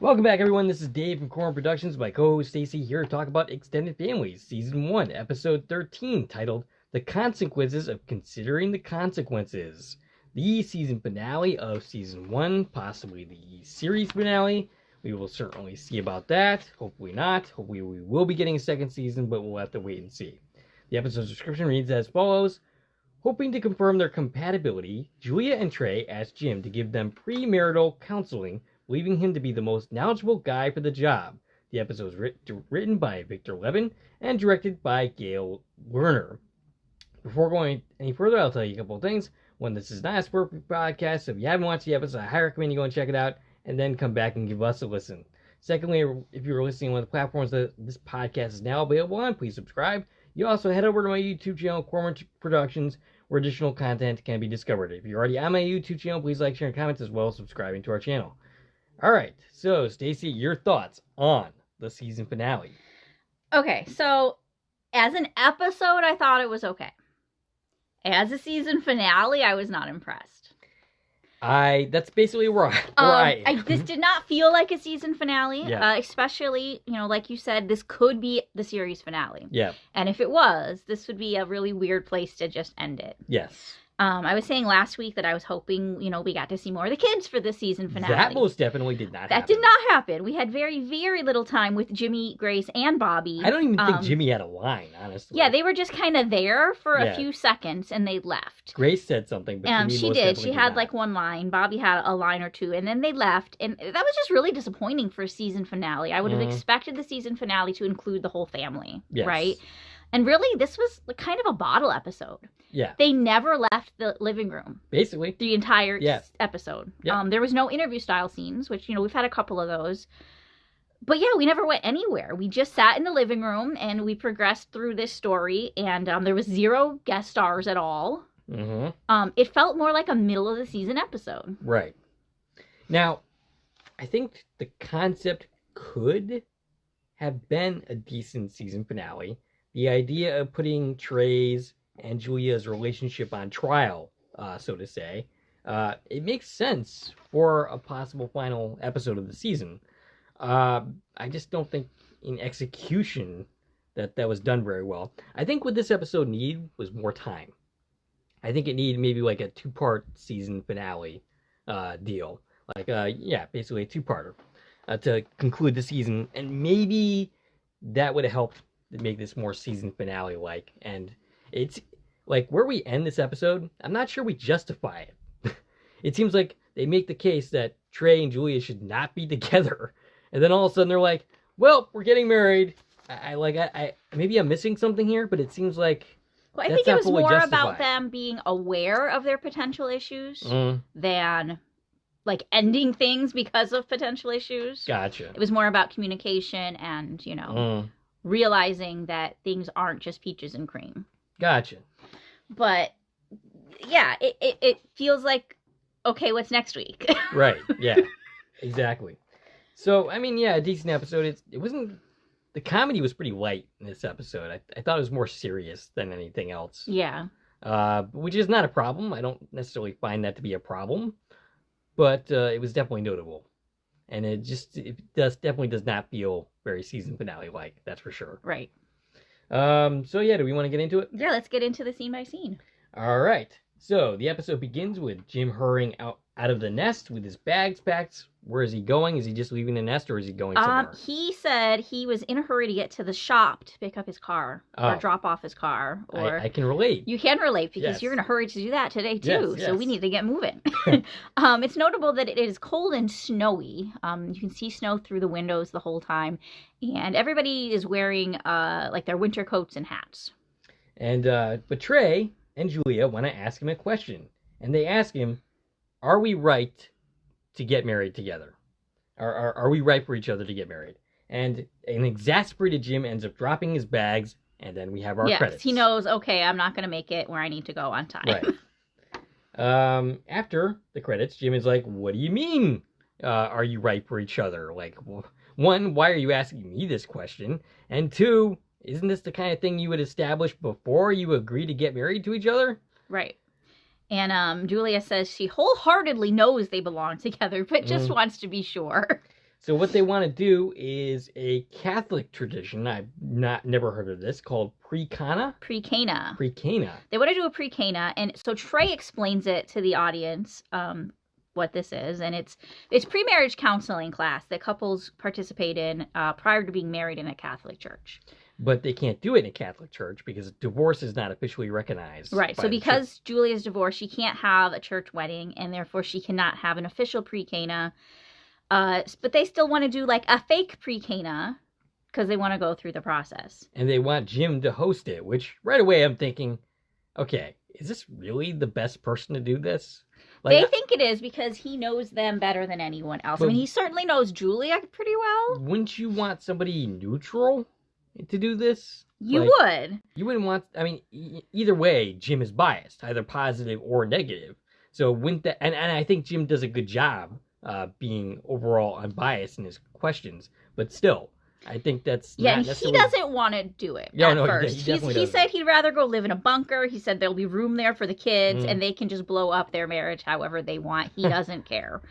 Welcome back, everyone. This is Dave from Corn Productions. My co-host Stacie here to talk about Extended Families, Season 1, Episode 13, titled The Consequences of Considering the Consequences. The season finale of Season 1, possibly the series finale. We will certainly see about that. Hopefully not. Hopefully we will be getting a second season, but we'll have to wait and see. The episode's description reads as follows. Hoping to confirm their compatibility, Julia and Trey ask Jim to give them premarital counseling, believing him to be the most knowledgeable guy for the job. The episode is written by Victor Levin and directed by Gail Lerner. Before going any further, I'll tell you a couple of things. One, this is not a spoiler podcast, so if you haven't watched the episode, I highly recommend you go and check it out, and then come back and give us a listen. Secondly, if you're listening on one of the platforms that this podcast is now available on, please subscribe. You also head over to my YouTube channel, Corman Productions, where additional content can be discovered. If you're already on my YouTube channel, please like, share, and comment, as well as subscribing to our channel. All right, so Stacie, your thoughts on the season finale? Okay, so as an episode, I thought it was okay. As a season finale, I was not impressed. That's basically where I am. This did not feel like a season finale, Yeah. Especially, like you said, this could be the series finale. Yeah. And if it was, this would be a really weird place to just end it. Yes. I was saying last week that I was hoping, we got to see more of the kids for the season finale. That most definitely did not happen. That did not happen. We had very, very little time with Jimmy, Grace, and Bobby. I don't even think Jimmy had a line, honestly. Yeah, they were just kind of there for a few seconds, and they left. Grace said something, but Jimmy she most did. definitely She had not. like one line. Bobby had a line or two, and then they left. And that was just really disappointing for a season finale. I would have expected the season finale to include the whole family, right? And really, this was kind of a bottle episode. Yeah. They never left the living room. Basically. The entire episode. Yeah. There was no interview-style scenes, which, we've had a couple of those. But yeah, we never went anywhere. We just sat in the living room, and we progressed through this story, and there was 0 guest stars at all. Mm-hmm. It felt more like a middle-of-the-season episode. Right. Now, I think the concept could have been a decent season finale. The idea of putting Trey's and Julia's relationship on trial, so to say, it makes sense for a possible final episode of the season. I just don't think in execution that was done very well. I think what this episode needed was more time. I think it needed maybe like a 2-part season finale deal. Like, basically a 2-parter to conclude the season. And maybe that would have helped make this more season finale-like. And it's like where we end this episode, I'm not sure we justify it. It seems like they make the case that Trey and Julia should not be together. And then all of a sudden they're like, well, we're getting married. I maybe I'm missing something here, but it seems like I think it was more about them being aware of their potential issues than like ending things because of potential issues. Gotcha. It was more about communication and, realizing that things aren't just peaches and cream. Gotcha. But yeah, it feels like, okay, what's next week? Right. Yeah. Exactly. So, I mean, yeah, a decent episode. It wasn't. The comedy was pretty light in this episode. I thought it was more serious than anything else. Yeah. Which is not a problem. I don't necessarily find that to be a problem, but it was definitely notable, and it definitely does not feel very season finale like. That's for sure. Right. So yeah, do we want to get into it? Yeah, let's get into the scene by scene. All right. So the episode begins with Jim hurrying out of the nest with his bags packed. Where is he going? Is he just leaving the nest, or is he going somewhere? He said he was in a hurry to get to the shop to pick up his car or drop off his car. Or I can relate. You can relate because you're in a hurry to do that today too. Yes. So we need to get moving. It's notable that it is cold and snowy. You can see snow through the windows the whole time, and everybody is wearing like their winter coats and hats. And but Trey and Julia want to ask him a question, and they ask him, "Are we right to get married together? Are we right for each other to get married?" And an exasperated Jim ends up dropping his bags, and then we have our credits. He knows, okay, I'm not going to make it where I need to go on time. Right. After the credits, Jim is like, "What do you mean, are you right for each other? Like, one, why are you asking me this question? And two, isn't this the kind of thing you would establish before you agree to get married to each other?" Right. And Julia says she wholeheartedly knows they belong together, but just wants to be sure. So what they want to do is a Catholic tradition. I've never heard of this, called pre-cana. Pre-cana. Pre-cana. They want to do a pre-cana, and so Trey explains it to the audience, what this is, and it's pre-marriage counseling class that couples participate in prior to being married in a Catholic church. But they can't do it in a Catholic church because divorce is not officially recognized. Right. So because Julia's divorced, she can't have a church wedding, and therefore she cannot have an official pre-cana. But they still want to do like a fake pre-cana because they want to go through the process. And they want Jim to host it, which right away I'm thinking, okay, is this really the best person to do this? Like, they think it is because he knows them better than anyone else. I mean, he certainly knows Julia pretty well. Wouldn't you want somebody neutral to do this? You would. You wouldn't want, I mean, either way, Jim is biased, either positive or negative. So wouldn't that, and I think Jim does a good job being overall unbiased in his questions, but still, I think that's not necessarily... he doesn't want to do it at first. He said he'd rather go live in a bunker. He said there'll be room there for the kids, and they can just blow up their marriage however they want. He doesn't care.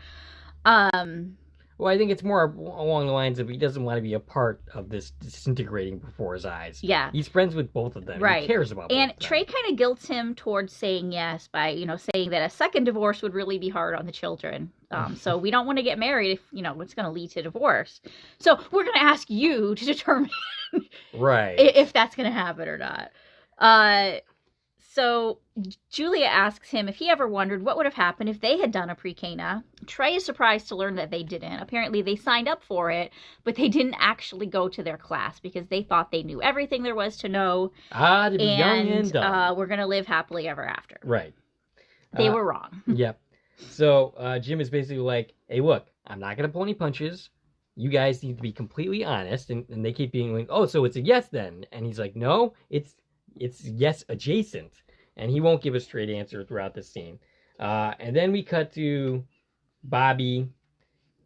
Well, I think it's more along the lines of he doesn't want to be a part of this disintegrating before his eyes. Yeah. He's friends with both of them. Right. He cares about both of them. And Trey kind of guilts him towards saying yes by, saying that a second divorce would really be hard on the children. So we don't want to get married if, it's going to lead to divorce. So we're going to ask you to determine right. if that's going to happen or not. So Julia asks him if he ever wondered what would have happened if they had done a pre-cana. Trey is surprised to learn that they didn't. Apparently they signed up for it, but they didn't actually go to their class because they thought they knew everything there was to know. To be young and dumb. We're going to live happily ever after. Right. They were wrong. Yep. So Jim is basically like, hey, look, I'm not going to pull any punches. You guys need to be completely honest. And they keep being like, oh, so it's a yes then. And he's like, no, it's yes adjacent. And he won't give a straight answer throughout this scene. And then we cut to Bobby,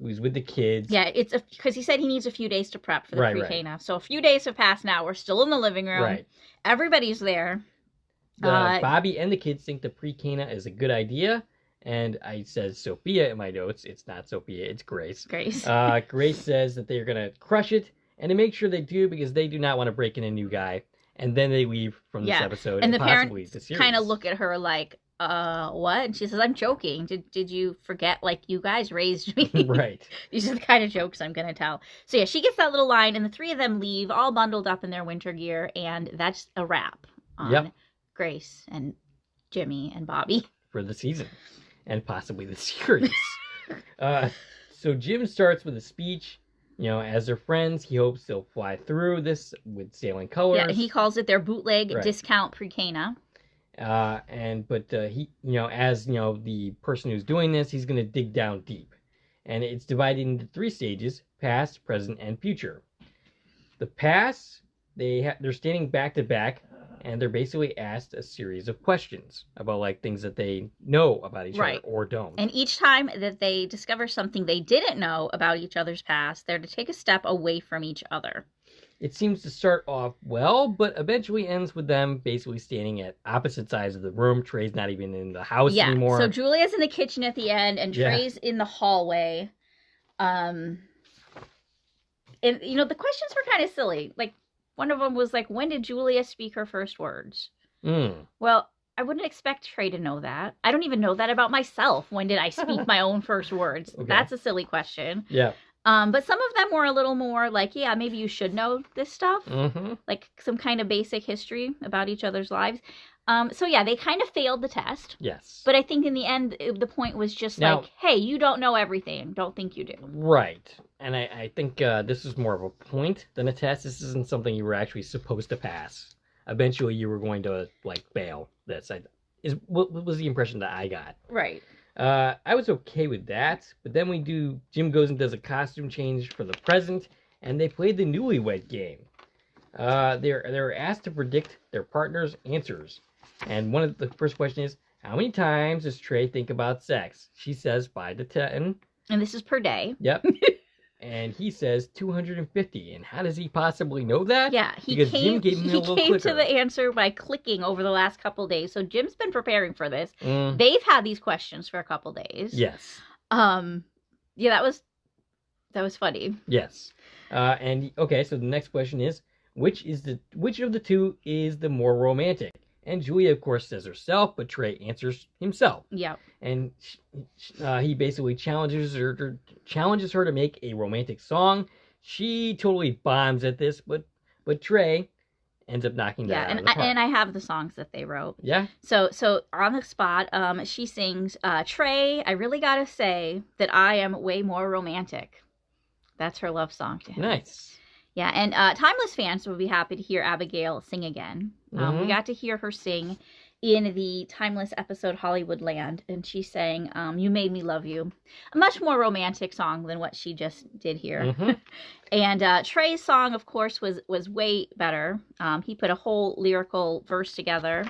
who's with the kids. Yeah, it's because he said he needs a few days to prep for the pre-cana. Right. So a few days have passed now. We're still in the living room. Right. Everybody's there. Bobby and the kids think the pre-cana is a good idea. And I said Sophia in my notes. It's not Sophia, it's Grace. Grace. Grace says that they're going to crush it. And to make sure they do, because they do not want to break in a new guy. And then they leave from this episode. And the parents kind of look at her like, what? And she says, I'm joking. Did you forget, like, you guys raised me? Right. These are the kind of jokes I'm going to tell. So, yeah, she gets that little line, and the three of them leave, all bundled up in their winter gear, and that's a wrap on Grace and Jimmy and Bobby. For the season. And possibly the series. So Jim starts with a speech. As their friends, he hopes they'll fly through this with sailing colors. Yeah, he calls it their bootleg discount pre-cana. He, as the person who's doing this, he's going to dig down deep. And it's divided into 3 stages: past, present, and future. The past, they're standing back to back, and they're basically asked a series of questions about like things that they know about each other or don't. And each time that they discover something they didn't know about each other's past, they're to take a step away from each other. It seems to start off well, but eventually ends with them basically standing at opposite sides of the room. Trey's not even in the house anymore. So Julia's in the kitchen at the end, and Trey's in the hallway. And, the questions were kind of silly. Like, one of them was like, when did Julia speak her first words? Well, I wouldn't expect Trey to know that. I don't even know that about myself. When did I speak my own first words? Okay. That's a silly question. Yeah. But some of them were a little more like, yeah, maybe you should know this stuff. Mm-hmm. Like some kind of basic history about each other's lives. So yeah, they kind of failed the test. Yes. But I think in the end, the point was just like, hey, you don't know everything. Don't think you do. Right. And I think this is more of a point than a test. This isn't something you were actually supposed to pass. Eventually, you were going to, fail this. What was the impression that I got. Right. I was okay with that. But then Jim goes and does a costume change for the present, and they played the newlywed game. They're asked to predict their partner's answers. And one of the first question is, how many times does Trey think about sex? She says 5 to 10. And this is per day. Yep. And he says 250. And how does he possibly know that? Yeah, he came to the answer by clicking over the last couple days. So Jim's been preparing for this. They've had these questions for a couple days. Yes. Yeah, that was That was funny. Yes. And okay, so the next question is, which of the two is the more romantic? And Julia, of course, says herself, but Trey answers himself. Yeah. And he basically challenges her to make a romantic song. She totally bombs at this, but Trey ends up knocking that out of the park. And I have the songs that they wrote. Yeah. So on the spot, she sings, Trey, I really gotta say that I am way more romantic. That's her love song to him. Nice. Yeah, and Timeless fans will be happy to hear Abigail sing again. We got to hear her sing in the Timeless episode Hollywoodland, and she sang You Made Me Love You. A much more romantic song than what she just did here. And Trey's song, of course, was way better. He put a whole lyrical verse together.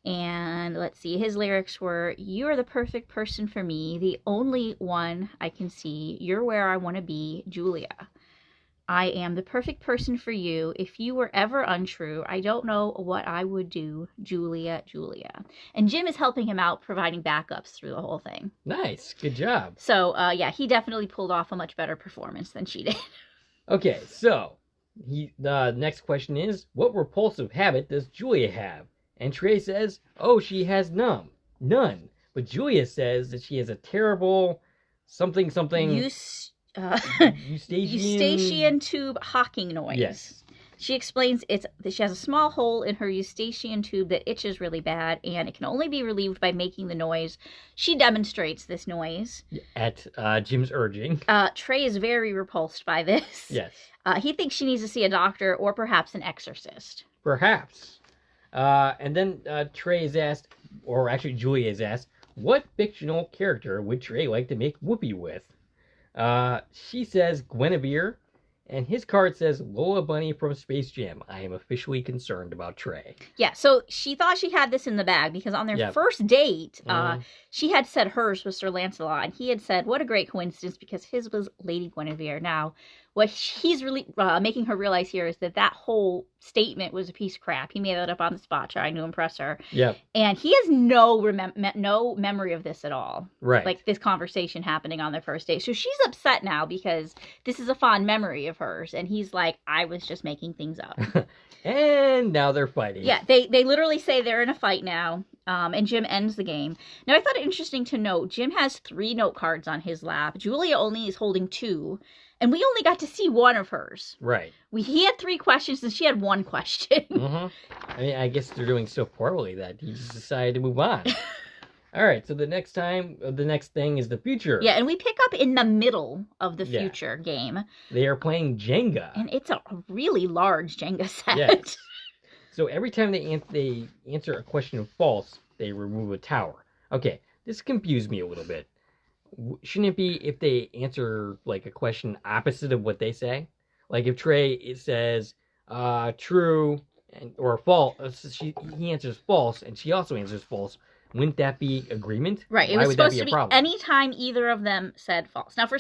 And let's see, his lyrics were, you are the perfect person for me, the only one I can see. You're where I want to be, Julia. I am the perfect person for you. If you were ever untrue, I don't know what I would do, Julia, Julia. And Jim is helping him out, providing backups through the whole thing. Nice. Good job. So, yeah, he definitely pulled off a much better performance than she did. Okay, so the next question is, what repulsive habit does Julia have? And Trey says, oh, she has none. But Julia says that she has a terrible something. Eustachian tube hawking noise. Yes. She explains that she has a small hole in her eustachian tube that itches really bad, and it can only be relieved by making the noise. She demonstrates this noise. At Jim's urging. Trey is very repulsed by this. Yes. He thinks she needs to see a doctor or perhaps an exorcist. Perhaps. And then Trey is asked, or actually Julia is asked, what fictional character would Trey like to make whoopee with? She says Guinevere, and his card says Lola Bunny from Space Jam. I am officially concerned about Trey. Yeah, so she thought she had this in the bag because on their first date, she had said hers was Sir Lancelot, and he had said, what a great coincidence, because his was Lady Guinevere. Now, what he's really making her realize here is that whole statement was a piece of crap. He made that up on the spot, trying to impress her. Yep. And he has no memory of this at all. Right. Like this conversation happening on their first date. So she's upset now because this is a fond memory of hers. And he's like, I was just making things up. And now they're fighting. Yeah, they literally say they're in a fight now. And Jim ends the game. Now, I thought it interesting to note, Jim has 3 note cards on his lap. Julia only is holding 2. And we only got to see one of hers. Right. He had 3 questions and she had 1 question. I mean, I guess they're doing so poorly that he just decided to move on. All right, so the next thing is the future. Yeah, and we pick up in the middle of the future game. They are playing Jenga. And it's a really large Jenga set. Yes. So every time they answer a question false, they remove a tower. Okay, this confused me a little bit. Shouldn't it be if they answer like a question opposite of what they say? Like if Trey says true or false, he answers false, and she also answers false. Wouldn't that be agreement? Right. It was supposed to be anytime either of them said false. Now, for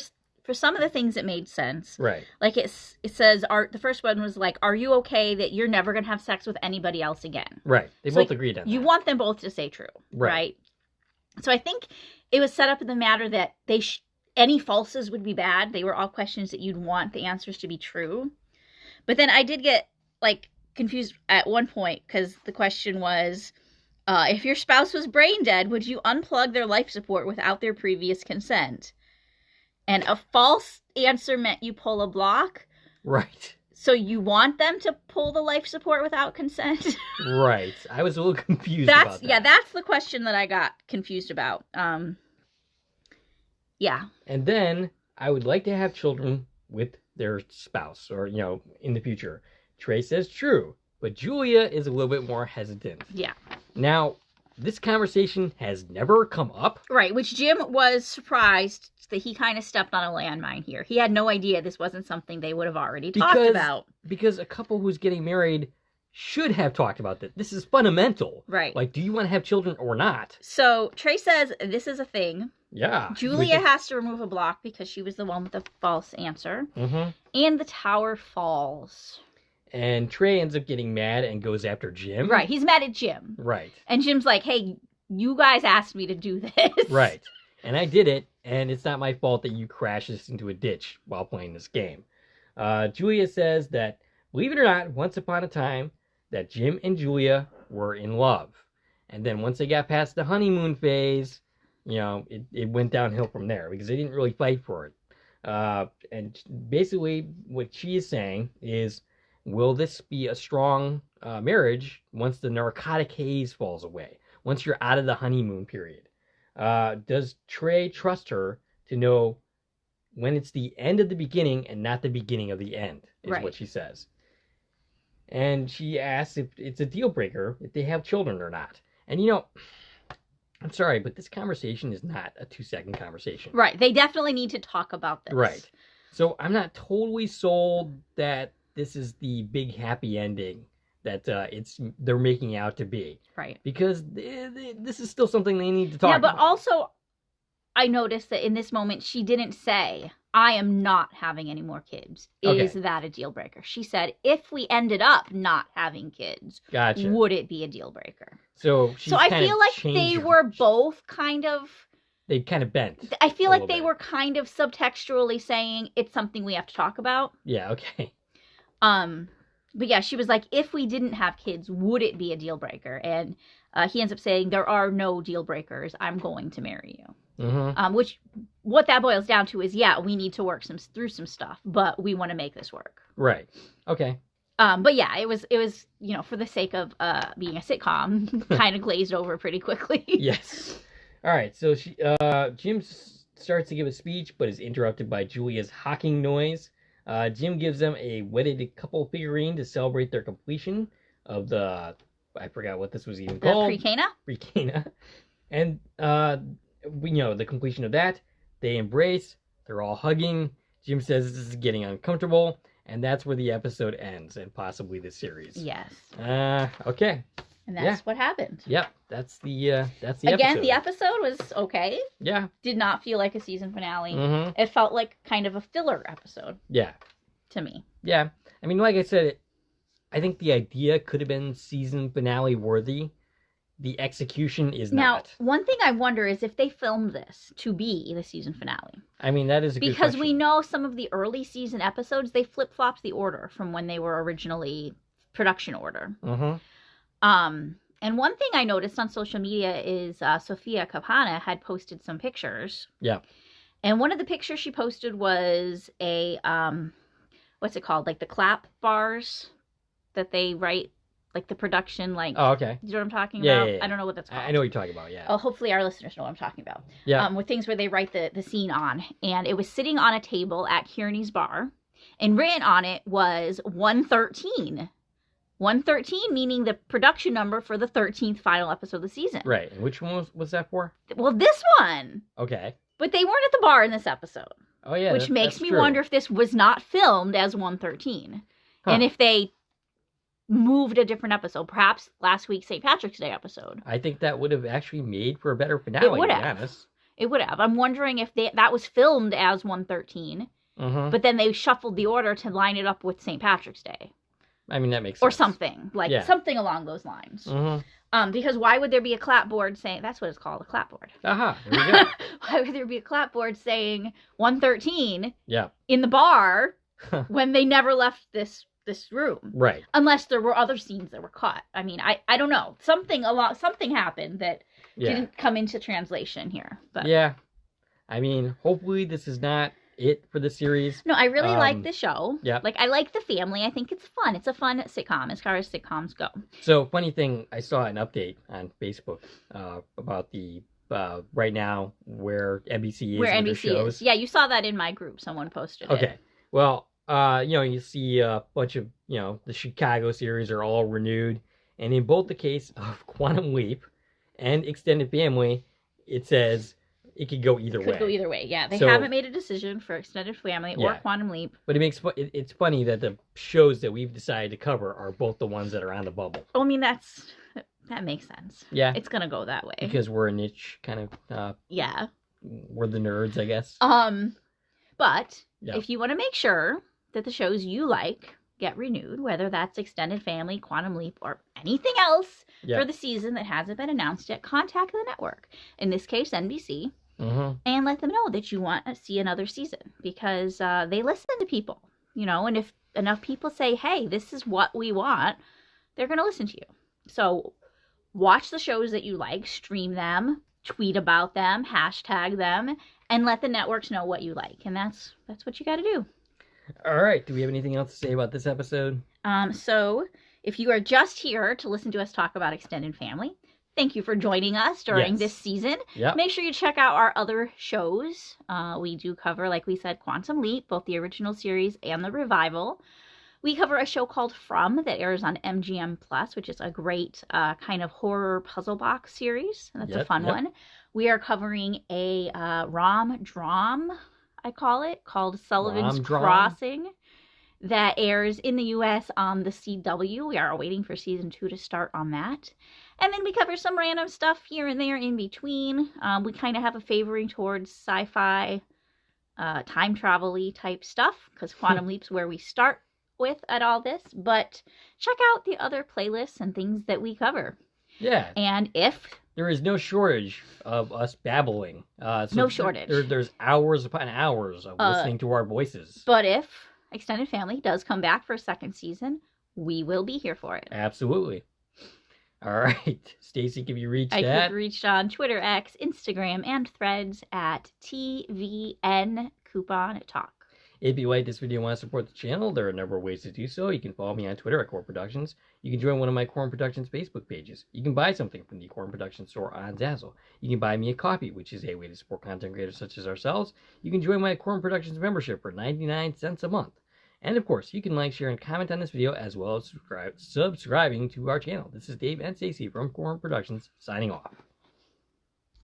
some of the things it made sense. Right. Like it says, the first one was like, are you okay that you're never going to have sex with anybody else again? Right. They both agreed on that. You want them both to say true. Right. So I think it was set up in the matter that any falses would be bad. They were all questions that you'd want the answers to be true. But then I did get like confused at one point because the question was, if your spouse was brain dead, would you unplug their life support without their previous consent? And a false answer meant you pull a block. Right. So you want them to pull the life support without consent? Right. I was a little confused about that. Yeah, that's the question that I got confused about. Yeah. And then I would like to have children with their spouse or, in the future. Trey says true, but Julia is a little bit more hesitant. Yeah. Now, this conversation has never come up. Right, which Jim was surprised that he kind of stepped on a landmine here. He had no idea this wasn't something they would have already talked about. Because a couple who's getting married should have talked about this. This is fundamental. Right. Like, do you want to have children or not? So, Trey says this is a thing. Yeah. Julia has to remove a block because she was the one with the false answer. And the tower falls. And Trey ends up getting mad and goes after Jim. Right, he's mad at Jim. Right. And Jim's like, hey, you guys asked me to do this. Right. And I did it, and it's not my fault that you crashed this into a ditch while playing this game. Julia says that, believe it or not, once upon a time, that Jim and Julia were in love. And then once they got past the honeymoon phase, it went downhill from there because they didn't really fight for it. And basically what she is saying is, will this be a strong marriage once the narcotic haze falls away? Once you're out of the honeymoon period? Does Trey trust her to know when it's the end of the beginning and not the beginning of the end, is what she says. And she asks if it's a deal breaker if they have children or not. And I'm sorry, but this conversation is not a 2-second conversation. Right. They definitely need to talk about this. Right. So I'm not totally sold that this is the big happy ending that they're making out to be. Right. Because this is still something they need to talk about. Yeah, but also I noticed that in this moment she didn't say, I am not having any more kids. Is that a deal breaker? She said, if we ended up not having kids, would it be a deal breaker? So I feel like they were both kind of... They kind of bent. I feel like they were kind of subtextually saying, it's something we have to talk about. Yeah, okay. But yeah, she was like, if we didn't have kids, would it be a deal breaker? And he ends up saying, there are no deal breakers. I'm going to marry you. Mm-hmm. Which, what that boils down to is, yeah, we need to work through some stuff, but we want to make this work. Right. Okay. But yeah, it was for the sake of being a sitcom, kind of glazed over pretty quickly. Yes. All right. So Jim starts to give a speech, but is interrupted by Julia's hawking noise. Jim gives them a wedded couple figurine to celebrate their completion of the, I forgot what this was even called. Pre-Cana? Pre-Cana. And, the completion of that. They embrace. They're all hugging. Jim says this is getting uncomfortable. And that's where the episode ends, and possibly the series. Yes. Okay. And that's what happened. Yep. That's the episode. Again, the episode was okay. Yeah. Did not feel like a season finale. Mm-hmm. It felt like kind of a filler episode. Yeah. To me. Yeah. I mean, like I said, I think the idea could have been season finale worthy. The execution is not. Now, one thing I wonder is if they filmed this to be the season finale. I mean, that is a good question. Because we know some of the early season episodes, they flip-flopped the order from when they were originally production order. Mm-hmm. And one thing I noticed on social media is Sofia Kapana had posted some pictures. Yeah. And one of the pictures she posted was a, what's it called? Like the clap bars that they write. Like the production, like... Oh, okay. You know what I'm talking about? Yeah. I don't know what that's called. I know what you're talking about, yeah. Oh, hopefully our listeners know what I'm talking about. Yeah. With things where they write the scene on. And it was sitting on a table at Kearney's bar. And written on it was 113. 113 meaning the production number for the 13th final episode of the season. Right. And which one was that for? Well, this one. Okay. But they weren't at the bar in this episode. Oh, yeah. Which makes me wonder if this was not filmed as 113. Huh. And if they... moved a different episode, perhaps last week's St. Patrick's Day episode. I think that would have actually made for a better finale. It would have. It would have. I'm wondering if that was filmed as 113, but then they shuffled the order to line it up with St. Patrick's Day. I mean, that makes sense. Or something. Something along those lines. Because why would there be a clapboard saying... That's what it's called, a clapboard. Aha, there we go. Why would there be a clapboard saying 113 yeah. in the bar when they never left this room, right? Unless there were other scenes that were cut. I mean, I don't know. Something happened that didn't come into translation here. But yeah, I mean, hopefully this is not it for the series. No, I really like the show. Yeah, like I like the family. I think it's fun. It's a fun sitcom as far as sitcoms go. So funny thing, I saw an update on Facebook about the right now where NBC is. Where NBC shows. Is. Yeah, you saw that in my group. Someone posted it. Okay, well. You see a bunch of, the Chicago series are all renewed. And in both the case of Quantum Leap and Extended Family, it says it could go either way. Could go either way, yeah. They haven't made a decision for Extended Family or Quantum Leap. But it's funny that the shows that we've decided to cover are both the ones that are on the bubble. I mean, that makes sense. Yeah. It's going to go that way. Because we're a niche kind of... yeah. We're the nerds, I guess. But if you want to make sure... that the shows you like get renewed, whether that's Extended Family, Quantum Leap, or anything else for the season that hasn't been announced yet, contact the network. In this case, NBC. and let them know that you want to see another season, because they listen to people, and if enough people say, hey, this is what we want, they're going to listen to you. So watch the shows that you like, stream them, tweet about them, hashtag them, and let the networks know what you like. And that's what you got to do. All right. Do we have anything else to say about this episode? So if you are just here to listen to us talk about extended family, thank you for joining us during this season. Yep. Make sure you check out our other shows. We do cover, like we said, Quantum Leap, both the original series and the revival. We cover a show called From that airs on MGM Plus, which is a great kind of horror puzzle box series. That's a fun one. We are covering a rom-dram, I call it, called Sullivan's Crossing, that airs in the U.S. on the CW. We are waiting for season 2 to start on that. And then we cover some random stuff here and there in between. We kind of have a favoring towards sci-fi, time travel-y type stuff, because Quantum Leap's where we start with at all this. But check out the other playlists and things that we cover. Yeah. And if... there is no shortage of us babbling. No shortage. There's hours upon hours of listening to our voices. But if Extended Family does come back for a second season, we will be here for it. Absolutely. All right. Stacie, can you reach I that? can be reached on Twitter, X, Instagram, and Threads at TVN Coupon Talk. If you like this video and want to support the channel, there are a number of ways to do so. You can follow me on Twitter at Core Productions. You can join one of my Core Productions Facebook pages. You can buy something from the Core Productions store on Zazzle. You can buy me a coffee, which is a way to support content creators such as ourselves. You can join my Core Productions membership for 99 cents a month. And of course, you can like, share, and comment on this video, as well as subscribing to our channel. This is Dave and Stacie from Core Productions, signing off.